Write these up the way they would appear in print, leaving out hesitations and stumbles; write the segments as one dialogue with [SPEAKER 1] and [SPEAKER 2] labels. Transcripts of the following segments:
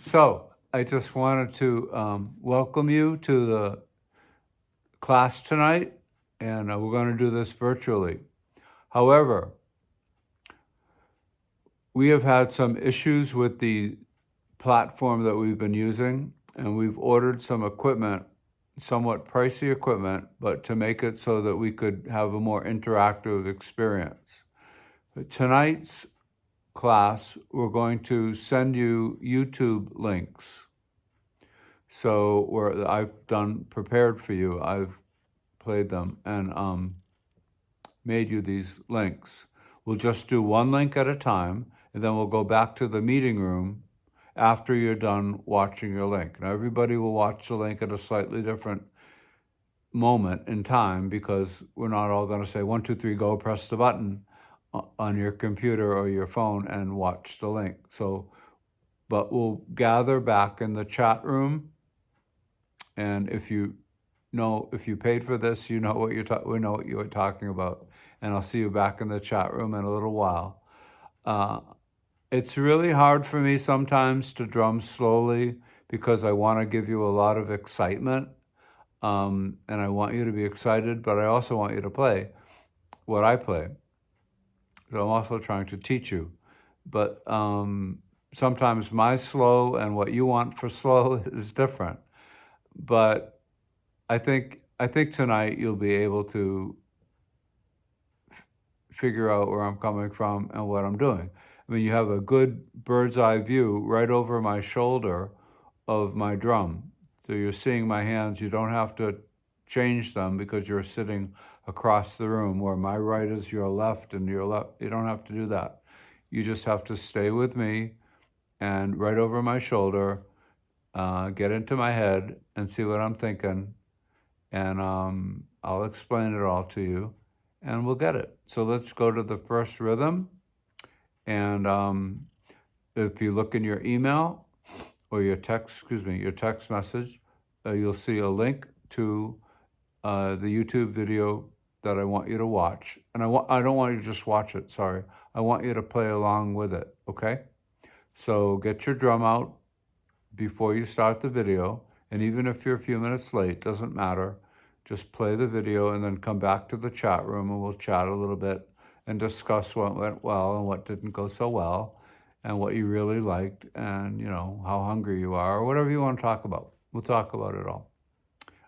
[SPEAKER 1] So I just wanted to welcome you to the class tonight, and we're going to do this virtually. However, we have had some issues with the platform that we've been using, and we've ordered some equipment, somewhat pricey equipment, but to make it so that we could have a more interactive experience. But tonight's class, we're going to send you YouTube links. So I've prepared for you. I've played them and made you these links. We'll just do one link at a time, and then we'll go back to the meeting room after you're done watching your link. Now, everybody will watch the link at a slightly different moment in time because we're not all going to say, 1, 2, 3, go, press the button on your computer or your phone and watch the link. But we'll gather back in the chat room. And if you paid for this, you know what we know what you're talking about. And I'll see you back in the chat room in a little while. It's really hard for me sometimes to drum slowly because I want to give you a lot of excitement. And I want you to be excited, but I also want you to play what I play. So I'm also trying to teach you. But sometimes my slow and what you want for slow is different. But I think tonight you'll be able to figure out where I'm coming from and what I'm doing. I mean, you have a good bird's eye view right over my shoulder of my drum. So you're seeing my hands. You don't have to change them because you're sitting across the room where my right is your left and your left. You don't have to do that. You just have to stay with me and right over my shoulder, get into my head and see what I'm thinking. And I'll explain it all to you and we'll get it. So let's go to the first rhythm. And if you look in your email or your text message, you'll see a link to the YouTube video that I want you to watch. And I don't want you to just watch it, sorry. I want you to play along with it, okay? So get your drum out before you start the video. And even if you're a few minutes late, doesn't matter. Just play the video and then come back to the chat room and we'll chat a little bit and discuss what went well and what didn't go so well and what you really liked and, how hungry you are or whatever you want to talk about. We'll talk about it all.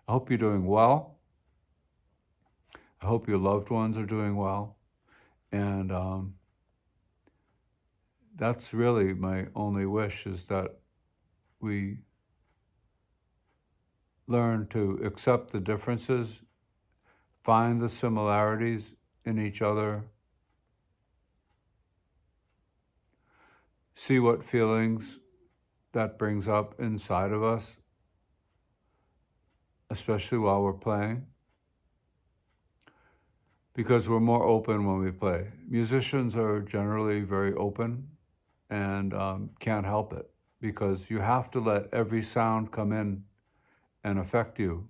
[SPEAKER 1] I hope you're doing well. I hope your loved ones are doing well. And that's really my only wish, is that we learn to accept the differences, find the similarities in each other, see what feelings that brings up inside of us, especially while we're playing, because we're more open when we play. Musicians are generally very open and can't help it because you have to let every sound come in and affect you.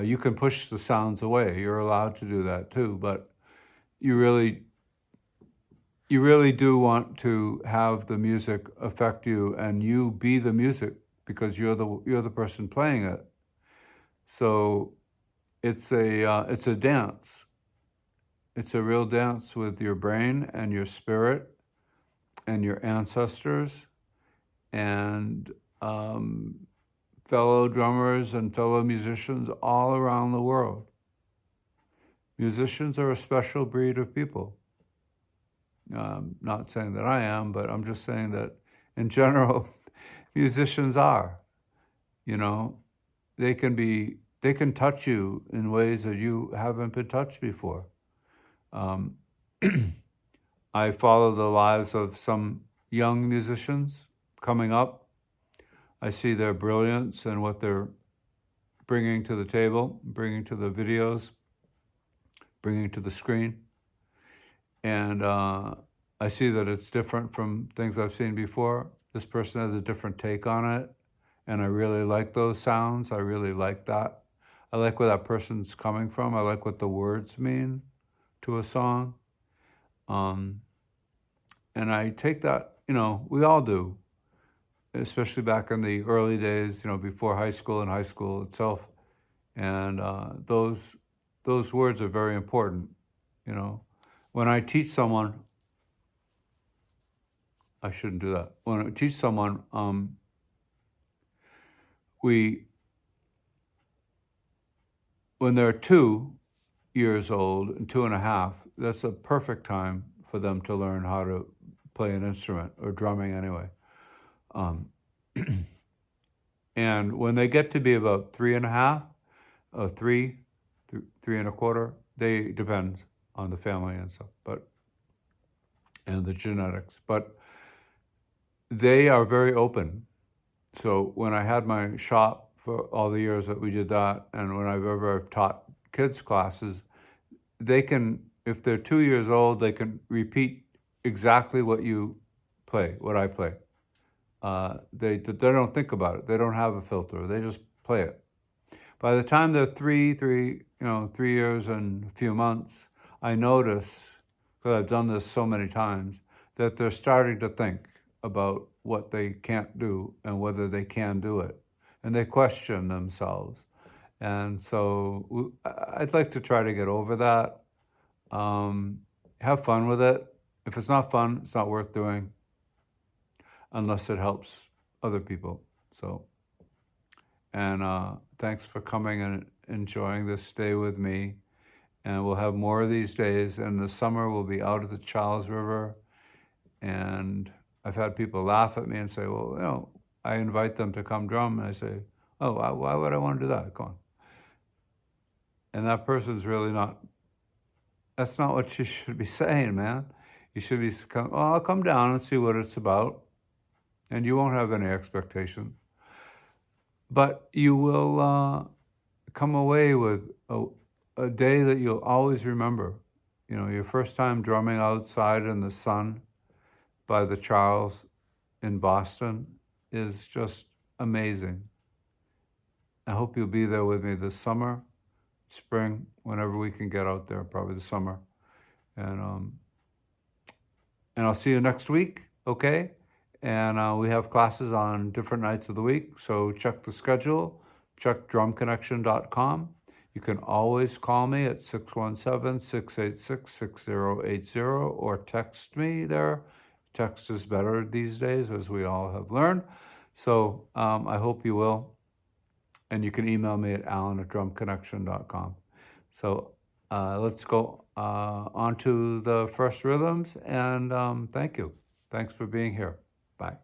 [SPEAKER 1] You can push the sounds away. You're allowed to do that too, but you really do want to have the music affect you and you be the music because you're the person playing it. So it's a dance. It's a real dance with your brain and your spirit and your ancestors and fellow drummers and fellow musicians all around the world. Musicians are a special breed of people. Not saying that I am, but I'm just saying that in general, musicians are. They can touch you in ways that you haven't been touched before. I follow the lives of some young musicians coming up. I see their brilliance and what they're bringing to the table, bringing to the videos, bringing to the screen. And I see that it's different from things I've seen before. This person has a different take on it. And I really like those sounds. I really like that. I like where that person's coming from. I like what the words mean to a song. And I take that, we all do. especially back in the early days, before high school and high school itself. And those words are very important. You know, when I teach someone, I shouldn't do that. When I teach someone, we when they're 2 years old and 2.5, that's a perfect time for them to learn how to play an instrument or drumming anyway. Um, and when they get to be about 3.5, three and a quarter, they depends on the family and stuff, and the genetics, but they are very open. So when I had my shop for all the years that we did that, and when I've taught kids classes, they can, if they're 2 years old, they can repeat exactly what I play. They don't think about it. They don't have a filter. They just play it. By the time they're 3 years and a few months, I notice, because I've done this so many times, that they're starting to think about what they can't do and whether they can do it. And they question themselves. And so I'd like to try to get over that. Have fun with it. If it's not fun, it's not worth doing unless it helps other people. So, and thanks for coming and enjoying this day with me. And we'll have more of these days. And the summer we'll be out at the Charles River. And I've had people laugh at me and say, well, I invite them to come drum. And I say, oh, why would I want to do that? Come on. And that person's really that's not what you should be saying, man. You should be, I'll come down and see what it's about. And you won't have any expectation. But you will come away with a day that you'll always remember. Your first time drumming outside in the sun by the Charles in Boston is just amazing. I hope you'll be there with me this summer, spring, whenever we can get out there, probably the summer. And I'll see you next week, okay? And we have classes on different nights of the week, so check the schedule, check drumconnection.com. You can always call me at 617-686-6080 or text me there. Text is better these days, as we all have learned. So I hope you will. And you can email me at alan@drumconnection.com. So let's go on to the first rhythms. And thank you. Thanks for being here. Bye.